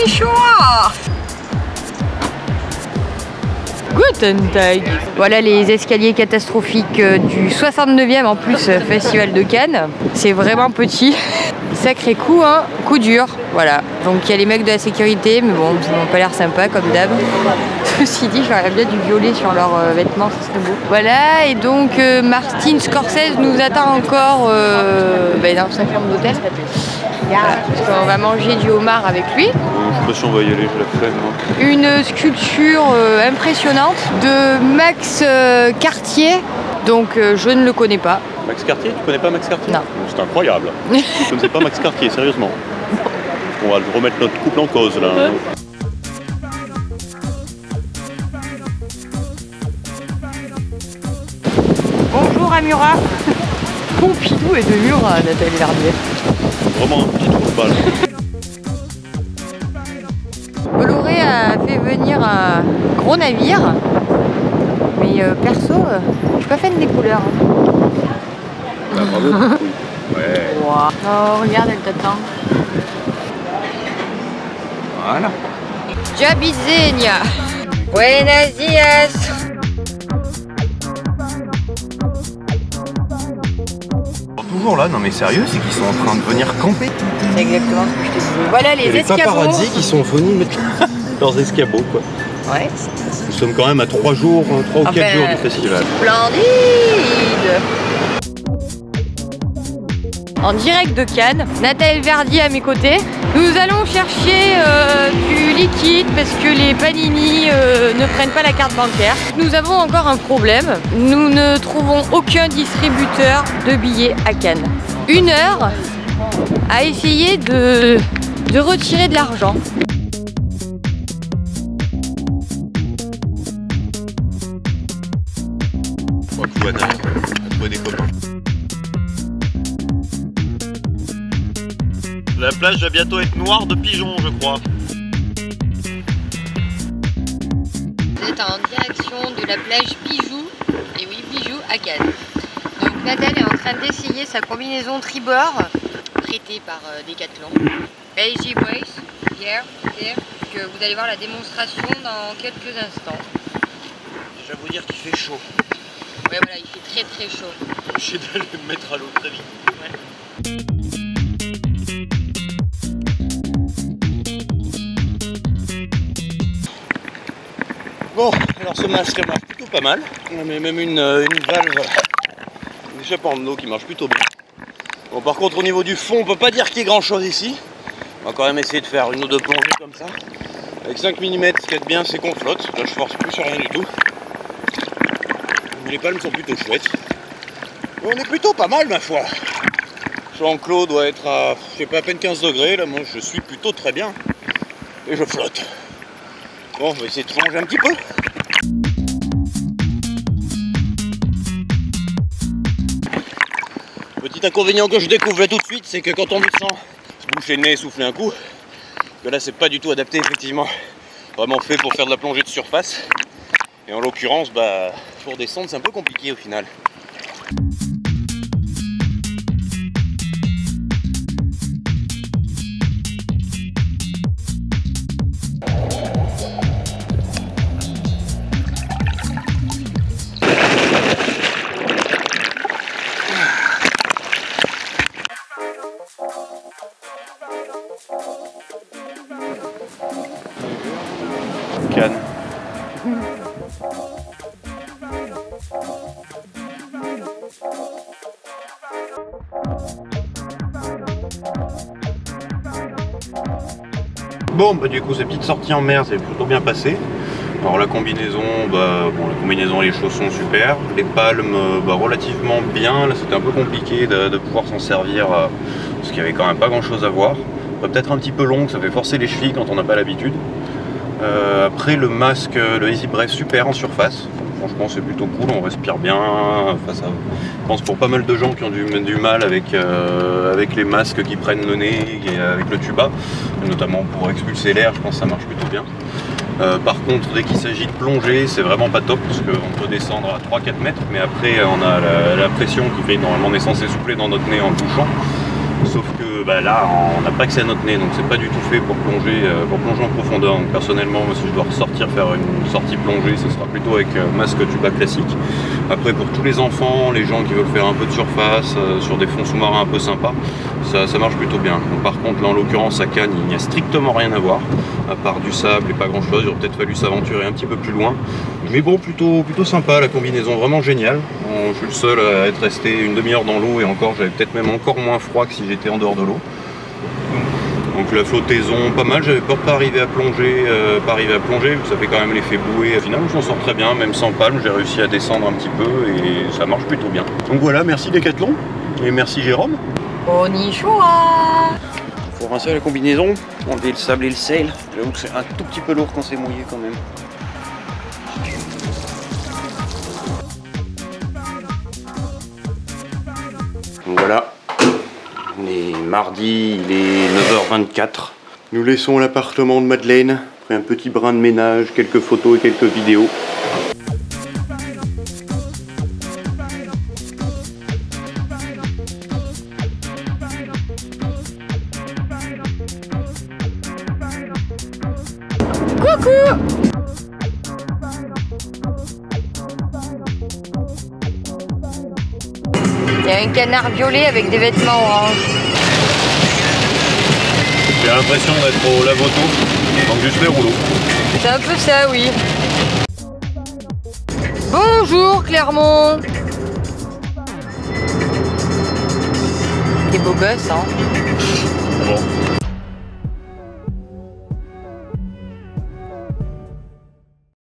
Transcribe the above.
Konnichiwa. Guten Tag. Voilà les escaliers catastrophiques du 69e en plus Festival de Cannes. C'est vraiment petit. Sacré coup, hein, coup dur. Voilà. Donc il y a les mecs de la sécurité, mais bon, ils n'ont pas l'air sympa comme d'hab. Ceci dit, j'aurais bien du violet sur leurs vêtements, ça serait beau. Voilà, et donc Martin Scorsese nous attend encore dans sa chambre d'hôtel. Voilà, parce qu'on va manger du homard avec lui. Je sais pas si on va y aller, j'ai la flemme. Une sculpture impressionnante de Max Cartier, donc je ne le connais pas. Max Cartier, tu connais pas Max Cartier? Non. C'est incroyable. Je ne connaissais pas Max Cartier, sérieusement. On va remettre notre couple en cause là. Bonjour Amura. Pompidou et de Murat, Nathalie Verdier. Vraiment un petit trou de balle. Bolloré a fait venir un gros navire, mais perso, je suis pas fan des couleurs. Ah, bravo. Ouais. Wow. Oh, regarde, elle t'attend. Voilà. Jabizenia. Buenos dias. Toujours là, non mais sérieux, c'est qu'ils sont en train de venir camper. C'est exactement ce que je te disais. Voilà les escabeaux. Les paparazzi qui sont venus mettre leurs escabeaux quoi. Ouais. Nous sommes quand même à 3 jours, 3 ou 4 jours du festival. Splendide. En direct de Cannes, Nathalie Verdier à mes côtés. Nous allons chercher du liquide parce que les panini ne prennent pas la carte bancaire. Nous avons encore un problème. Nous ne trouvons aucun distributeur de billets à Cannes. 1 heure à essayer de retirer de l'argent. On va trouver des copains. La plage va bientôt être noire de pigeons, je crois. Vous êtes en direction de la plage Bijou, et oui, Bijou à Cannes. Donc Nathalie est en train d'essayer sa combinaison tribord, prêtée par Decathlon. Beige Brace, hier, que vous allez voir la démonstration dans quelques instants. Je vais vous dire qu'il fait chaud. Ouais, voilà, il fait très très chaud. J'ai d'aller me mettre à l'eau très vite. Ouais. Bon, alors ce masque marche plutôt pas mal. On a même une valve d'échappement d'eau qui marche plutôt bien. Bon, par contre, au niveau du fond, on peut pas dire qu'il y ait grand chose ici. On va quand même essayer de faire 1 ou 2 plongées comme ça. Avec 5 mm, ce qui est bien, c'est qu'on flotte. Là, je force plus sur rien du tout. Les palmes sont plutôt chouettes. Et on est plutôt pas mal, ma foi. Jean-Claude doit être à, je sais pas, à peine 15 degrés. Là, moi, je suis plutôt très bien. Et je flotte. Bon, on va essayer de plonger un petit peu. Petit inconvénient que je découvre tout de suite, c'est que quand on descend, se boucher le nez et souffler un coup, que là c'est pas du tout adapté effectivement, vraiment fait pour faire de la plongée de surface. Et en l'occurrence, pour descendre c'est un peu compliqué au final. Cannes. Bon, du coup, ces petites sorties en mer, c'est plutôt bien passé. Alors la combinaison, la combinaison et les chaussons super. Les palmes, relativement bien. Là, c'était un peu compliqué de pouvoir s'en servir parce qu'il n'y avait quand même pas grand chose à voir. Peut-être un petit peu long, ça fait forcer les chevilles quand on n'a pas l'habitude. Après le masque, le Easy Breath super en surface. Franchement c'est plutôt cool, on respire bien. Enfin, ça, je pense pour pas mal de gens qui ont du mal avec les masques qui prennent le nez et avec le tuba, notamment pour expulser l'air, je pense que ça marche plutôt bien. Par contre dès qu'il s'agit de plonger c'est vraiment pas top parce qu'on peut descendre à 3-4 mètres mais après on a la pression qui fait normalement on est censé souffler dans notre nez en touchant. Sauf que bah, là, on n'a pas accès à notre nez, donc c'est pas du tout fait pour plonger en profondeur. Donc personnellement, moi, si je dois ressortir faire une sortie plongée, ce sera plutôt avec masque tuba classique. Après, pour tous les enfants, les gens qui veulent faire un peu de surface sur des fonds sous-marins un peu sympas, ça marche plutôt bien. Donc, par contre, là en l'occurrence à Cannes, il n'y a strictement rien à voir, à part du sable et pas grand chose. Il aurait peut-être fallu s'aventurer un petit peu plus loin. Mais bon, plutôt sympa, la combinaison vraiment géniale. Bon, je suis le seul à être resté une demi-heure dans l'eau et encore, j'avais peut-être même encore moins froid que si j'étais en dehors de l'eau. Donc la flottaison, pas mal, j'avais peur de pas arriver à plonger, ça fait quand même l'effet bouée. Finalement, je m'en sors très bien, même sans palme, j'ai réussi à descendre un petit peu et ça marche plutôt bien. Donc voilà, merci Decathlon et merci Jérôme. Konnichiwa. Faut rincer la combinaison, enlever le sable et le sel. J'avoue que c'est un tout petit peu lourd quand c'est mouillé quand même. Donc voilà, on est mardi, il est 9h24. Nous laissons l'appartement de Madeleine, après un petit brin de ménage, quelques photos et quelques vidéos. Coucou. Il y a un canard violet avec des vêtements orange. J'ai l'impression d'être au lave-auto, donc juste les rouleaux. C'est un peu ça, oui. Bonjour Clermont. T'es beau gosse, hein? Bon.